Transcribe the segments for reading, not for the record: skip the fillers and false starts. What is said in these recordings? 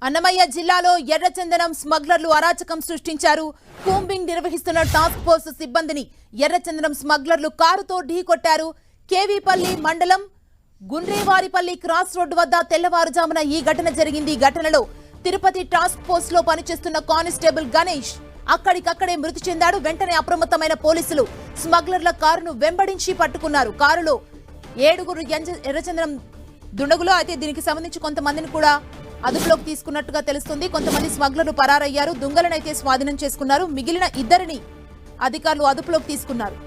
అన్నమయ్య జిల్లాలో ఎర్రచందనం స్మగ్లర్లు అరాచకం సృష్టించారు. కూంబింగ్ నిర్వహిస్తున్న టాస్క్ ఫోర్స్ సిబ్బందిని ఎర్రచందనం స్మగ్లర్లు కారుతో ఢీకొట్టారు. కేవీపల్లి మండలం గుండ్రేవారిపల్లి క్రాస్ రోడ్డు వద్ద తెల్లవారుజామున ఈ ఘటన జరిగింది. ఈ ఘటనలో తిరుపతి టాస్క్ ఫోర్స్ లో పనిచేస్తున్న కానిస్టేబుల్ గణేష్ అక్కడికక్కడే మృతి చెందాడు. వెంటనే అప్రమత్తమైన పోలీసులు స్మగ్లర్ల కారును వెంబడించి పట్టుకున్నారు. కారులో 7 ఎర్రచందనం దుండగులు. అయితే దీనికి సంబంధించి కొంతమందిని కూడా అదుపులోకి తీసుకున్నట్టుగా తెలుస్తుంది. కొంతమంది స్మగ్లర్లు పరారయ్యారు. దొంగలనైతే స్వాధీనం చేసుకున్నారు. మిగిలిన 2 అధికారులు అదుపులోకి తీసుకున్నారు.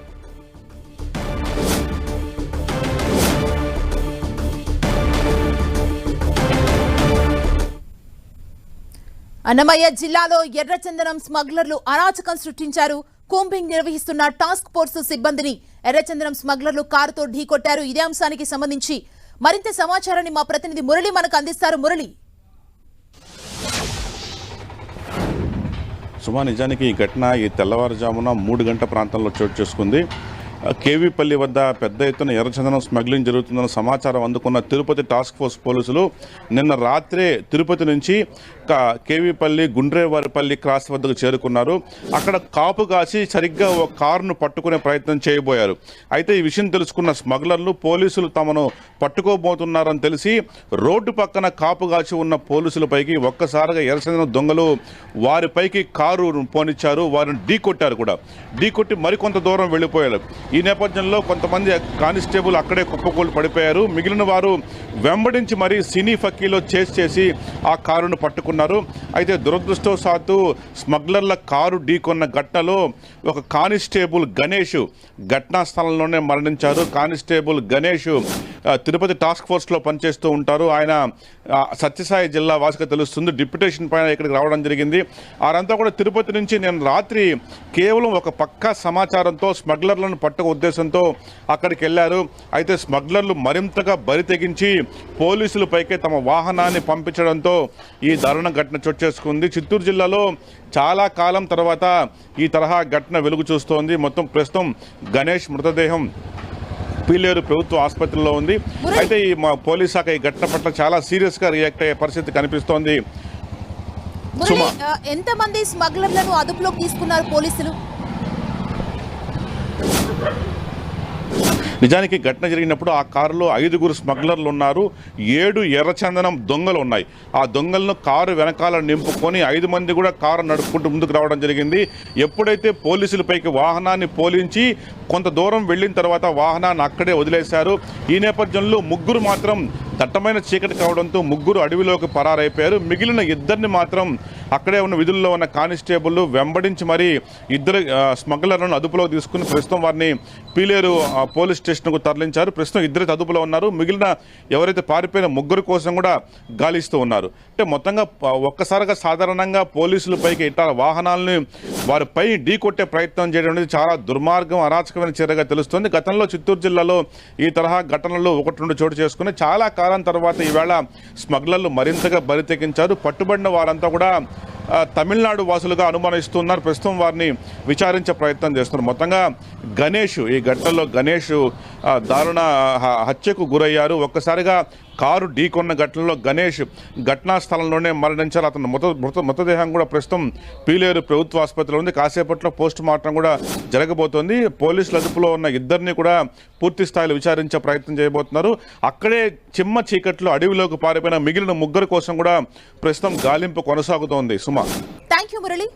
అన్నమయ్య జిల్లాలో ఎర్రచందనం స్మగ్లర్లు అరాచకం సృష్టించారు. కూంబింగ్ నిర్వహిస్తున్న టాస్క్ ఫోర్స్ సిబ్బందిని ఎర్రచందనం స్మగ్లర్లు కారుతో ఢీకొట్టారు. ఇదే అంశానికి సంబంధించి మరింత సమాచారాన్ని మా ప్రతినిధి మురళి మనకు అందిస్తారు. మురళి, సుమా, నిజానికి ఈ ఘటన ఈ తెల్లవారుజామున 3 గంటల ప్రాంతంలో చోటు చేసుకుంది. కేవీపల్లి వద్ద పెద్ద ఎత్తున ఎర్రచందనం స్మగ్లింగ్ జరుగుతుందన్న సమాచారం అందుకున్న తిరుపతి టాస్క్ ఫోర్స్ పోలీసులు నిన్న రాత్రే తిరుపతి నుంచి కేవీపల్లి గుండ్రేవారిపల్లి క్రాస్ వద్దకు చేరుకున్నారు. అక్కడ కాపు కాసి సరిగ్గా ఒక కారును పట్టుకునే ప్రయత్నం చేయబోయారు. అయితే ఈ విషయం తెలుసుకున్న స్మగ్లర్లు పోలీసులు తమను పట్టుకోబోతున్నారని తెలిసి రోడ్డు పక్కన కాపు కాసి ఉన్న పోలీసులపైకి ఒక్కసారిగా ఎర్రచందనం దొంగలు వారిపైకి కారు పోనిచ్చారు. వారిని ఢీకొట్టారు కూడా. ఢీకొట్టి మరికొంత దూరం వెళ్ళిపోయారు. ఈ నేపథ్యంలో కొంతమంది కానిస్టేబుల్ అక్కడే కుప్పకూలు పడిపోయారు. మిగిలిన వారు వెంబడించి మరీ సినీ ఫక్కీలో చేసి ఆ కారును పట్టుకున్నారు. అయితే దురదృష్టవశాత్తు స్మగ్లర్ల కారు ఢీకొన్న ఘటనలో ఒక కానిస్టేబుల్ గణేష్ ఘటనా స్థలంలోనే మరణించారు. కానిస్టేబుల్ గణేష్ తిరుపతి టాస్క్ ఫోర్స్లో పనిచేస్తూ ఉంటారు. ఆయన సత్యసాయి జిల్లా వాసిగా తెలుస్తుంది. డిప్యుటేషన్ పైన ఇక్కడికి రావడం జరిగింది. వారంతా కూడా తిరుపతి నుంచి నేను రాత్రి కేవలం ఒక పక్కా సమాచారంతో స్మగ్లర్లను పట్టుకు ఉద్దేశంతో అక్కడికి వెళ్లారు. అయితే స్మగ్లర్లు మరింతగా బరి తెగించి పోలీసులపైకే తమ వాహనాన్ని పంపించడంతో ఈ దారుణ ఘటన చోటు చేసుకుంది. చిత్తూరు జిల్లాలో చాలా కాలం తర్వాత ఈ తరహా ఘటన వెలుగు చూస్తోంది. మొత్తం ప్రస్తుతం గణేష్ మృతదేహం పీలేరు ప్రభుత్వ ఆసుపత్రిలో ఉంది. అయితే ఈ పోలీస్ శాఖ ఈ ఘటన పట్ల చాలా సీరియస్ గా రియాక్ట్ అయ్యే పరిస్థితి కనిపిస్తోంది. ఎంతమంది స్మగ్లర్లను అదుపులోకి తీసుకున్నారు పోలీసులు? నిజానికి ఘటన జరిగినప్పుడు ఆ కారులో 5 స్మగ్లర్లు ఉన్నారు. 7 ఎర్రచందనం దొంగలు ఉన్నాయి. ఆ దొంగలను కారు వెనకాల నింపుకొని 5 మంది కూడా కారు నడుపుకుంటూ ముందుకు రావడం జరిగింది. ఎప్పుడైతే పోలీసులపైకి వాహనాన్ని పోలించి కొంత దూరం వెళ్ళిన తర్వాత వాహనాన్ని అక్కడే వదిలేశారు. ఈ నేపథ్యంలో 3 మాత్రం దట్టమైన చీకటి కావడంతో 3 అడవిలోకి పరారైపోయారు. మిగిలిన 2 మాత్రం అక్కడే ఉన్న విధుల్లో ఉన్న కానిస్టేబుల్ వెంబడించి మరీ 2 స్మగ్లర్లను అదుపులో తీసుకుని ప్రస్తుతం వారిని పీలేరు పోలీస్ స్టేషన్కు తరలించారు. ప్రస్తుతం 2 అదుపులో ఉన్నారు. మిగిలిన ఎవరైతే పారిపోయిన 3 కోసం కూడా గాలిస్తూ ఉన్నారు. అంటే మొత్తంగా ఒక్కసారిగా సాధారణంగా పోలీసులపైకి ఇట్లా వాహనాలని వారిపై ఢీకొట్టే ప్రయత్నం చేయడం అనేది చాలా దుర్మార్గం, అరాచకమైన చర్యగా తెలుస్తుంది. గతంలో చిత్తూరు జిల్లాలో ఈ తరహా ఘటనలు 1-2 చోటు చేసుకుని చాలా కాలం తర్వాత ఈవేళ స్మగ్లర్లు మరింతగా బరి తెగించారు. పట్టుబడిన వారంతా కూడా తమిళనాడు వాసులుగా అనుమానిస్తున్నారు. ప్రస్తుతం వారిని విచారించే ప్రయత్నం చేస్తున్నారు. మొత్తంగా గణేష్ ఈ ఘటనలో గణేష్ దారుణ హత్యకు గురయ్యారు. ఒక్కసారిగా కారు ఢీకొన్న ఘటనలో గణేష్ ఘటనా స్థలంలోనే మరణించారు. అతను మృతదేహం కూడా ప్రస్తుతం పీలేరు ప్రభుత్వ ఆసుపత్రిలో ఉంది. కాసేపట్లో పోస్ట్ మార్టం కూడా జరగబోతోంది. పోలీసుల అదుపులో ఉన్న 2 కూడా పూర్తి స్థాయిలో విచారించే ప్రయత్నం చేయబోతున్నారు. అక్కడే చిమ్మ చీకట్లో అడవిలోకి పారిపోయిన మిగిలిన 3 కోసం కూడా ప్రస్తుతం గాలింపు కొనసాగుతోంది. సుమా, థ్యాంక్ యూ మురళి.